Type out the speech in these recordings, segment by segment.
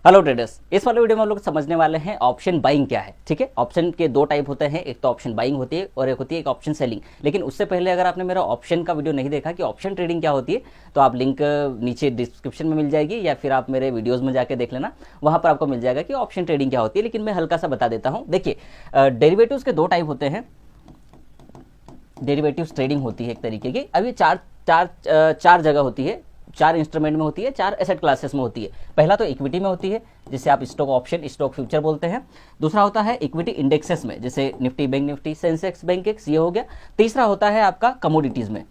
Hello traders, इस वाले video में हम लोग समझने वाले हैं ऑप्शन बाइंग क्या है। ठीक है, ऑप्शन के दो टाइप होते हैं, एक तो ऑप्शन बाइंग होती है और एक होती है एक ऑप्शन सेलिंग। लेकिन उससे पहले अगर आपने मेरा ऑप्शन का वीडियो नहीं देखा कि ऑप्शन ट्रेडिंग क्या होती है, तो आप लिंक नीचे डिस्क्रिप्शन में मिल जाएगी या फिर आप मेरे वीडियोज़ में जाके देख लेना, वहाँ पर आपको मिल जाएगा कि ऑप्शन ट्रेडिंग क्या होती है। लेकिन मैं हल्का सा बता देता हूँ। देखिए, डेरिवेटिव्स के दो टाइप होते हैं। डेरिवेटिव्स ट्रेडिंग होती है एक तरीके की। अब ये चार जगह होती है, चार इंस्ट्रूमेंट में होती है, चार एसेट क्लासेस में होती है। पहला तो इक्विटी में होती है, जिसे आप स्टॉक ऑप्शन, स्टॉक फ्यूचर बोलते हैं। दूसरा होता है इक्विटी इंडेक्सेस में, जैसे Nifty, bank Nifty, Sensex, bank x, ये हो गया। तीसरा होता है आपका कमोडिटीज़ में।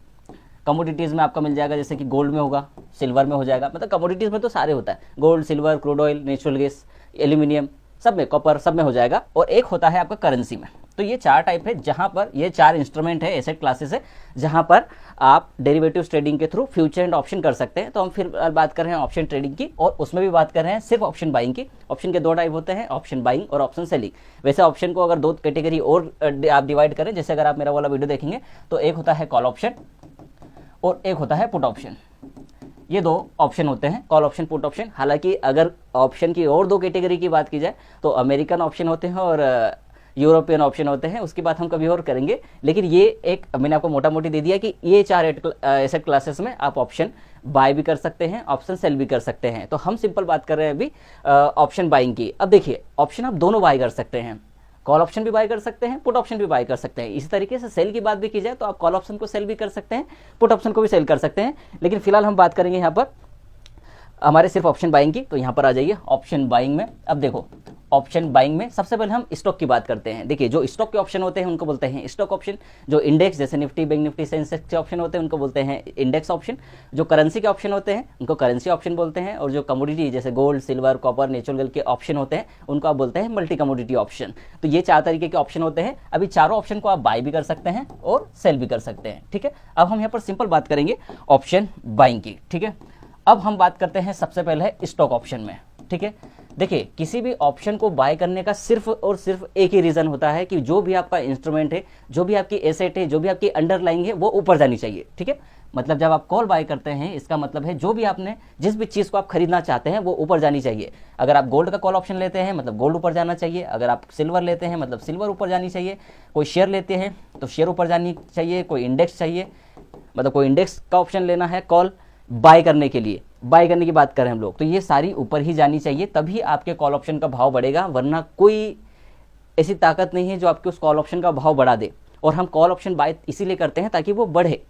कमोडिटीज़ में आपका मिल जाएगा, जैसे कि गोल्ड में होगा, सिल्वर में हो जाएगा। मतलब कमोडिटीज़ में तो सारे होता है, gold, silver, crude oil, natural gas, aluminium, सब में, कॉपर, सब में हो जाएगा। और एक होता है आपका करेंसी में। तो ये चार टाइप है, जहां पर ये चार इंस्ट्रूमेंट है, एसेट क्लासेस है, जहां पर आप डेरिवेटिव्स ट्रेडिंग के थ्रू फ्यूचर एंड ऑप्शन कर सकते हैं। तो हम फिर बात कर रहे हैं ऑप्शन ट्रेडिंग की, और उसमें भी बात कर रहे हैं सिर्फ ऑप्शन बाइंग की। ऑप्शन के दो टाइप होते हैं, ऑप्शन बाइंग और ऑप्शन सेलिंग। वैसे ऑप्शन को अगर दो कैटेगरी और आप डिवाइड करें, जैसे अगर आप मेरा वाला वीडियो देखेंगे तो एक होता है कॉल ऑप्शन और एक होता है पुट ऑप्शन। ये दो ऑप्शन होते हैं, कॉल ऑप्शन, पुट ऑप्शन। हालांकि अगर ऑप्शन की और दो कैटेगरी की बात की जाए तो अमेरिकन ऑप्शन होते हैं और यूरोपियन ऑप्शन होते हैं, उसकी बात हम कभी और करेंगे। लेकिन ये एक मैंने आपको मोटा मोटी दे दिया कि ये चार एसेट क्लासेस में आप ऑप्शन बाय भी कर सकते हैं, ऑप्शन सेल भी कर सकते हैं। तो हम सिंपल बात कर रहे हैं अभी ऑप्शन बाइंग की। अब देखिए, ऑप्शन आप दोनों बाय कर सकते हैं, कॉल ऑप्शन भी बाय कर सकते हैं, पुट ऑप्शन भी बाय कर सकते हैं। इसी तरीके से सेल की बात भी की जाए तो आप कॉल ऑप्शन को सेल भी कर सकते हैं, पुट ऑप्शन को भी सेल कर सकते हैं। लेकिन फिलहाल हम बात करेंगे यहाँ पर हमारे सिर्फ ऑप्शन बाइंग की। तो यहाँ पर आ जाइए ऑप्शन बाइंग में। अब देखो, ऑप्शन बाइंग में सबसे पहले हम स्टॉक की बात करते हैं। देखिए, जो स्टॉक के ऑप्शन होते हैं उनको बोलते हैं स्टॉक ऑप्शन। जो इंडेक्स, जैसे निफ्टी, बैंक निफ्टी, सेंसेक्स के ऑप्शन होते हैं उनको बोलते हैं इंडेक्स ऑप्शन। जो करेंसी के ऑप्शन होते हैं उनको करेंसी ऑप्शन बोलते हैं। और जो कमोडिटी, जैसे gold, silver, copper, natural gas के ऑप्शन होते हैं उनको आप बोलते हैं मल्टी कमोडिटी ऑप्शन। तो ये चार तरीके के ऑप्शन होते हैं। अभी चारों ऑप्शन को आप बाय भी कर सकते हैं और सेल भी कर सकते हैं। ठीक है, अब हम यहाँ पर सिंपल बात करेंगे ऑप्शन बाइंग की। ठीक है, अब हम बात करते हैं सबसे पहले स्टॉक ऑप्शन में। ठीक है, देखिए, किसी भी ऑप्शन को बाय करने का सिर्फ और सिर्फ एक ही रीजन होता है कि जो भी आपका इंस्ट्रूमेंट है, जो भी आपकी एसेट है, जो भी आपकी अंडरलाइंग है, वो ऊपर जानी चाहिए। ठीक है, मतलब जब आप कॉल बाय करते हैं, इसका मतलब है जो भी आपने, जिस भी चीज़ को आप खरीदना चाहते हैं वो ऊपर जानी चाहिए। अगर आप गोल्ड का कॉल ऑप्शन लेते हैं मतलब गोल्ड ऊपर जाना चाहिए। अगर आप सिल्वर लेते हैं मतलब सिल्वर ऊपर जानी चाहिए। कोई शेयर लेते हैं तो शेयर ऊपर जानी चाहिए। कोई इंडेक्स चाहिए, मतलब कोई इंडेक्स का ऑप्शन लेना है कॉल बाय करने के लिए, बाय करने की बात करें हम लोग, तो ये सारी ऊपर ही जानी चाहिए, तभी आपके कॉल ऑप्शन का भाव बढ़ेगा। वरना कोई ऐसी ताकत नहीं है जो आपके उस कॉल ऑप्शन का भाव बढ़ा दे। और हम कॉल ऑप्शन बाय इसीलिए करते हैं ताकि वो बढ़े।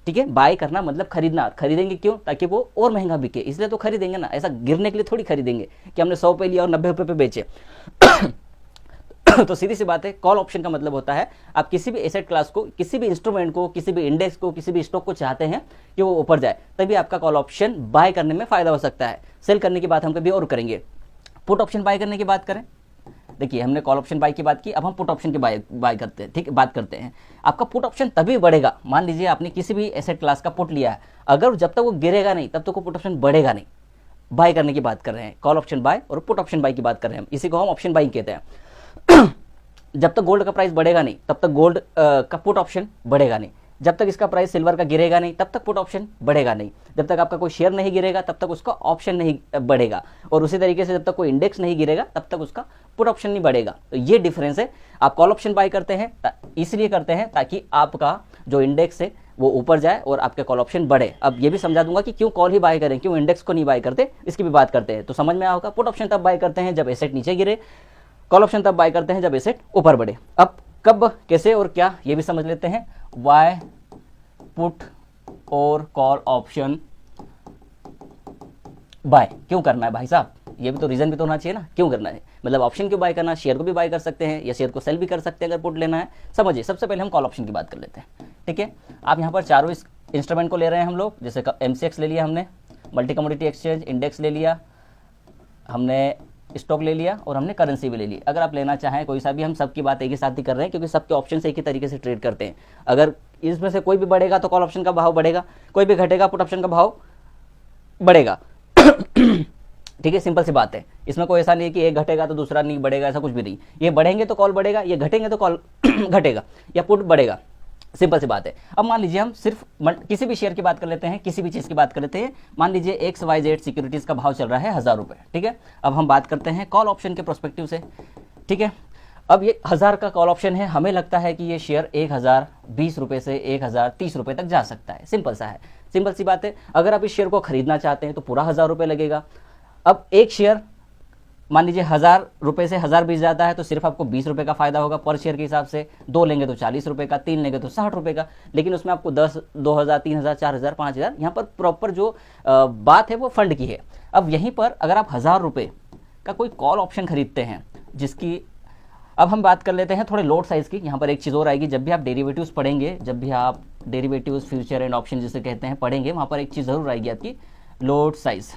ठीक है, बाय करना मतलब खरीदना। खरीदेंगे क्यों? ताकि वो और महंगा बिके, इसलिए तो खरीदेंगे ना। ऐसा गिरने के लिए थोड़ी खरीदेंगे कि हमने 100 पे लिया और 90 रुपये पे बेचे। तो सीधी सी बात है, कॉल ऑप्शन का मतलब होता है आप किसी भी एसेट क्लास को, किसी भी इंस्ट्रूमेंट को, किसी भी इंडेक्स को, किसी भी स्टॉक को चाहते हैं कि वो ऊपर जाए, तभी आपका कॉल ऑप्शन बाय करने में फायदा हो सकता है। सेल करने की बात हम कभी और करेंगे। पुट ऑप्शन बाय करने की बात करें, देखिए हमने कॉल ऑप्शन बाय की बात की, अब हम पुट ऑप्शन की बाय करते हैं। ठीक है, बात करते हैं। आपका पुट ऑप्शन तभी बढ़ेगा, मान लीजिए आपने किसी भी एसेट क्लास का पुट लिया है, अगर जब तक वो गिरेगा नहीं तब तक वो पुट ऑप्शन बढ़ेगा नहीं। बाय करने की बात कर रहे हैं, कॉल ऑप्शन बाय और पुट ऑप्शन बाय की बात कर रहे हैं, इसी को हम ऑप्शन बाइंग कहते हैं। जब तक गोल्ड का प्राइस बढ़ेगा नहीं तब तक गोल्ड का पुट ऑप्शन बढ़ेगा नहीं। जब तक इसका प्राइस सिल्वर का गिरेगा नहीं तब तक पुट ऑप्शन बढ़ेगा नहीं। जब तक आपका कोई शेयर नहीं गिरेगा तब तक उसका ऑप्शन नहीं बढ़ेगा। और उसी तरीके से जब तक कोई इंडेक्स नहीं गिरेगा तब तक उसका पुट ऑप्शन नहीं बढ़ेगा। तो ये डिफरेंस है। आप कॉल ऑप्शन बाय करते हैं इसलिए करते हैं ताकि आपका जो इंडेक्स है वो ऊपर जाए और आपके कॉल ऑप्शन बढ़े। अब ये भी समझा दूंगा कि क्यों कॉल ही बाय करें, क्यों इंडेक्स को नहीं बाय करते, इसकी भी बात करते हैं तो समझ में आओगा। पुट ऑप्शन तब बाय करते हैं जब एसेट नीचे गिरे, कॉल ऑप्शन तब बाय करते हैं जब एसेट ऊपर बढ़े। अब कब, कैसे और क्या, ये भी समझ लेते हैं। वाई पुट और कॉल ऑप्शन बाय क्यों करना है भाई साहब, ये भी तो रीजन भी तो होना चाहिए ना, क्यों करना है। मतलब ऑप्शन क्यों बाय करना, शेयर को भी बाय कर सकते हैं या शेयर को सेल भी कर सकते हैं अगर पुट लेना है। समझिए, सबसे पहले हम कॉल ऑप्शन की बात कर लेते हैं। ठीक है, आप यहाँ पर चारों इस इंस्ट्रूमेंट को ले रहे हैं हम लोग, जैसे MCX ले लिया हमने, मल्टी कमोडिटी एक्सचेंज, इंडेक्स ले लिया हमने, स्टॉक ले लिया और हमने करेंसी भी ले ली। अगर आप लेना चाहें कोई सा भी, हम सबकी बात एक ही साथ ही कर रहे हैं क्योंकि सबके ऑप्शन से एक ही तरीके से ट्रेड करते हैं। अगर इसमें से कोई भी बढ़ेगा तो कॉल ऑप्शन का भाव बढ़ेगा, कोई भी घटेगा पुट ऑप्शन का भाव बढ़ेगा। ठीक है, सिंपल सी बात है। इसमें कोई ऐसा नहीं है कि एक घटेगा तो दूसरा नहीं बढ़ेगा, ऐसा कुछ भी नहीं। ये बढ़ेंगे तो कॉल बढ़ेगा, ये घटेंगे तो कॉल घटेगा या पुट बढ़ेगा। सिंपल सी बात है। अब मान लीजिए हम सिर्फ किसी भी शेयर की बात कर लेते हैं, किसी भी चीज़ की बात कर लेते हैं। मान लीजिए XYZ सिक्योरिटीज़ का भाव चल रहा है 1000 रुपये, ठीक है। अब हम बात करते हैं कॉल ऑप्शन के प्रोस्पेक्टिव से, ठीक है। अब ये 1000 का कॉल ऑप्शन है, हमें लगता है कि ये शेयर 1020 रुपये से 1030 रुपये तक जा सकता है। सिंपल सा है, सिंपल सी बात है। अगर आप इस शेयर को खरीदना चाहते हैं तो पूरा 1000 रुपये लगेगा। अब एक शेयर मान लीजिए 1000 रुपये से 1020 जाता है तो सिर्फ आपको 20 रुपये का फायदा होगा पर शेयर के हिसाब से। 2 लेंगे तो 40 रुपये का, 3 लेंगे तो 60 रुपये का। लेकिन उसमें आपको 10, 2000, 3000, 4000, 5000, यहाँ पर प्रॉपर जो बात है वो फंड की है। अब यहीं पर अगर आप 1000 रुपये का कोई कॉल ऑप्शन खरीदते हैं जिसकी, अब हम बात कर लेते हैं थोड़े लोड साइज़ की। यहाँ पर एक चीज़ और आएगी, जब भी आप डेरिवेटिव्स पढ़ेंगे, जब भी आप डेरिवेटिव्स, फ्यूचर एंड ऑप्शन जिसे कहते हैं पढ़ेंगे, वहाँ पर एक चीज़ ज़रूर आएगी आपकी, लोड साइज़,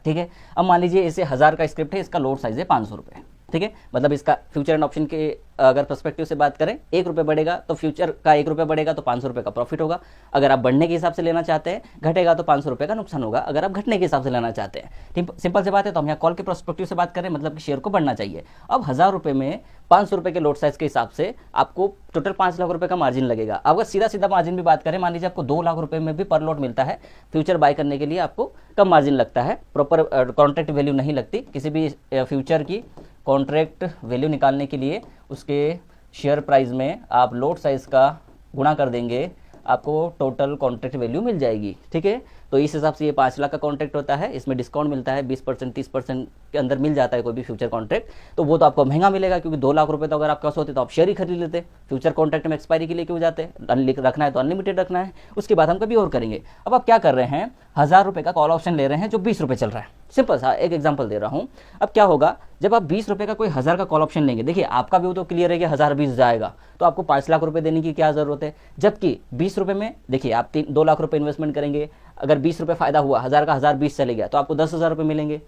ठीक है। अब मान लीजिए इसे 1000 का स्क्रिप्ट है, इसका लोड साइज है 500 रुपये, ठीक है। मतलब इसका फ्यूचर एंड ऑप्शन के अगर पर्सपेक्टिव से बात करें, 1 रुपये बढ़ेगा तो फ्यूचर का 1 रुपये बढ़ेगा तो 500 रुपये का प्रॉफिट होगा। अगर आप बढ़ने के हिसाब से लेना चाहते हैं, घटेगा तो 500 रुपये का नुकसान होगा अगर आप घटने के हिसाब से लेना चाहते हैं। सिंपल से बात है। तो हम यहाँ कॉल के पर्सपेक्टिव से बात करें, मतलब कि शेयर को बढ़ना चाहिए। अब 1000 रुपये में 500 रुपये के लोड साइज के हिसाब से आपको टोटल 5 लाख रुपये का मार्जिन लगेगा। अगर सीधा सीधा मार्जिन भी बात करें, मान लीजिए आपको 2 लाख रुपये में भी पर लॉट मिलता है, फ्यूचर बाय करने के लिए आपको कम मार्जिन लगता है, प्रॉपर कॉन्ट्रैक्ट वैल्यू नहीं लगती। किसी भी फ्यूचर की कॉन्ट्रैक्ट वैल्यू निकालने के लिए उसके शेयर प्राइस में आप लोड साइज का गुणा कर देंगे, आपको टोटल कॉन्ट्रैक्ट वैल्यू मिल जाएगी, ठीक है। तो इस हिसाब से ये 5 लाख का कॉन्ट्रैक्ट होता है। इसमें डिस्काउंट मिलता है 20%, 30% के अंदर मिल जाता है कोई भी फ्यूचर कॉन्ट्रैक्ट। तो वो तो आपको महंगा मिलेगा, क्योंकि 2 लाख रुपए तो अगर आपके पास होते तो आप शेयर ही खरीद लेते। फ्यूचर कॉन्ट्रैक्ट में एक्सपायरी के लिए क्यों जाते, रखना है तो अनलिमिटेड रखना है, उसके बाद हम कभी और करेंगे। अब आप क्या कर रहे हैं, 1000 रुपये का कॉल ऑप्शन ले रहे हैं जो 20 रुपये चल रहा है। सिंपल सा एक एग्जाम्पल दे रहा हूँ। अब क्या होगा, जब आप 20 रुपये का कोई 1000 का कॉल ऑप्शन लेंगे, देखिए आपका व्यू तो क्लियर है कि 1020 जाएगा, तो आपको 5 लाख रुपए देने की क्या जरूरत है। जबकि 20 रुपये में देखिए आप 2 लाख रुपए इन्वेस्टमेंट करेंगे, अगर 20 रुपये फायदा हुआ, 1000 का 1020 चले गया तो आपको 10,000 रुपये मिलेंगे।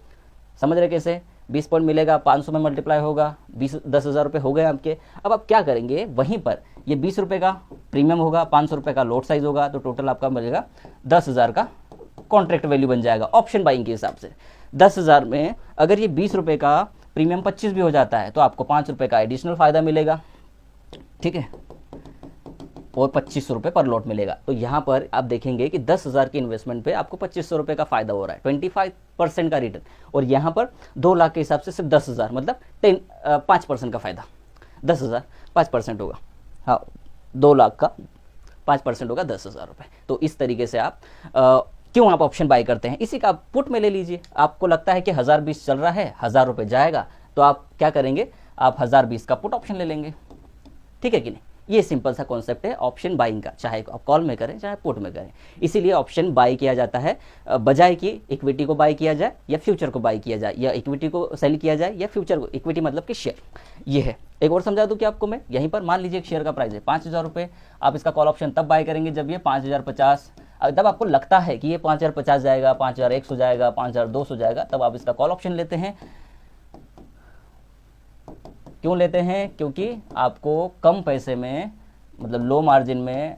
समझ रहे कैसे, 20 पॉइंट मिलेगा, 500 में मल्टीप्लाई होगा, 10,000 रुपये हो गए आपके। अब आप क्या करेंगे, वहीं पर ये 20 रुपये का प्रीमियम होगा, 500 रुपये का लोड साइज होगा, तो टोटल आपका मिलेगा 10,000 का कॉन्ट्रैक्ट वैल्यू बन जाएगा ऑप्शन बाइंग के हिसाब से। 10,000 में अगर ये 20 रुपये का प्रीमियम 25 भी हो जाता है तो आपको 5 रुपये का एडिशनल फायदा मिलेगा, ठीक है, और 2500 रुपये पर लॉट मिलेगा। तो यहाँ पर आप देखेंगे कि 10,000 की इन्वेस्टमेंट पे आपको 2500 रुपये का फायदा हो रहा है, 25% का रिटर्न। और यहाँ पर 2 लाख के हिसाब से सिर्फ 10,000, मतलब 5% का फायदा। 10,000 5% होगा, हाँ 2 लाख का 5% होगा 10,000 रुपये। तो इस तरीके से आप क्यों आप ऑप्शन बाय करते हैं, इसी का आप पुट में ले लीजिए। आपको लगता है कि 1020 चल रहा है, 1000 रुपये जाएगा, तो आप क्या करेंगे, आप 1020 का पुट ऑप्शन ले लेंगे, ठीक है कि नहीं। ये सिंपल सा कॉन्सेप्ट है ऑप्शन बाइंग का, चाहे आप कॉल में करें चाहे पुट में करें। इसीलिए ऑप्शन बाय किया जाता है, बजाय कि इक्विटी को बाय किया जाए या फ्यूचर को बाय किया जाए, या इक्विटी को सेल किया जाए या फ्यूचर को, इक्विटी मतलब कि शेयर। ये है, एक और समझा दूं कि आपको मैं, यहीं पर मान लीजिए एक शेयर का प्राइस है 5,000 रुपये, आप इसका कॉल ऑप्शन तब बाय करेंगे जब ये 5,050, तब आपको लगता है कि ये 5,050 जाएगा, 5,100 जाएगा, 5,200 जाएगा, तब आप इसका कॉल ऑप्शन लेते हैं। क्यों लेते हैं, क्योंकि आपको कम पैसे में, मतलब लो मार्जिन में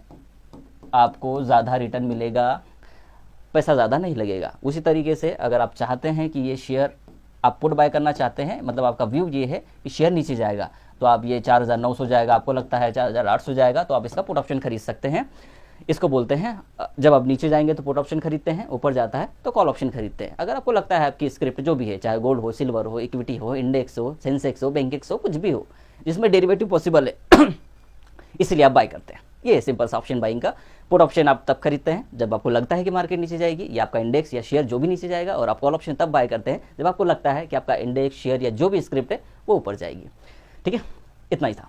आपको ज़्यादा रिटर्न मिलेगा, पैसा ज़्यादा नहीं लगेगा। उसी तरीके से अगर आप चाहते हैं कि ये शेयर आप पुट बाय करना चाहते हैं, मतलब आपका व्यू ये है कि शेयर नीचे जाएगा, तो आप ये 4,900 जाएगा, आपको लगता है 4,800 जाएगा, तो आप इसका पुट ऑप्शन खरीद सकते हैं। इसको बोलते हैं, जब आप नीचे जाएंगे तो पुट ऑप्शन खरीदते हैं, ऊपर जाता है तो कॉल ऑप्शन खरीदते हैं। अगर आपको लगता है आपकी स्क्रिप्ट जो भी है, चाहे गोल्ड हो, सिल्वर हो, इक्विटी हो, इंडेक्स हो, सेंसेक्स हो, बैंकेक्स हो, कुछ भी हो जिसमें डेरिवेटिव पॉसिबल है इसलिए आप बाय करते हैं। ये सिंपल सा ऑप्शन बाइंग का। पुट ऑप्शन आप तब खरीदते हैं जब आपको लगता है कि मार्केट नीचे जाएगी या आपका इंडेक्स या शेयर जो भी नीचे जाएगा, और आप कॉल ऑप्शन तब बाय करते हैं जब आपको लगता है कि आपका इंडेक्स, शेयर या जो भी स्क्रिप्ट है वो ऊपर जाएगी, ठीक है। इतना ही था।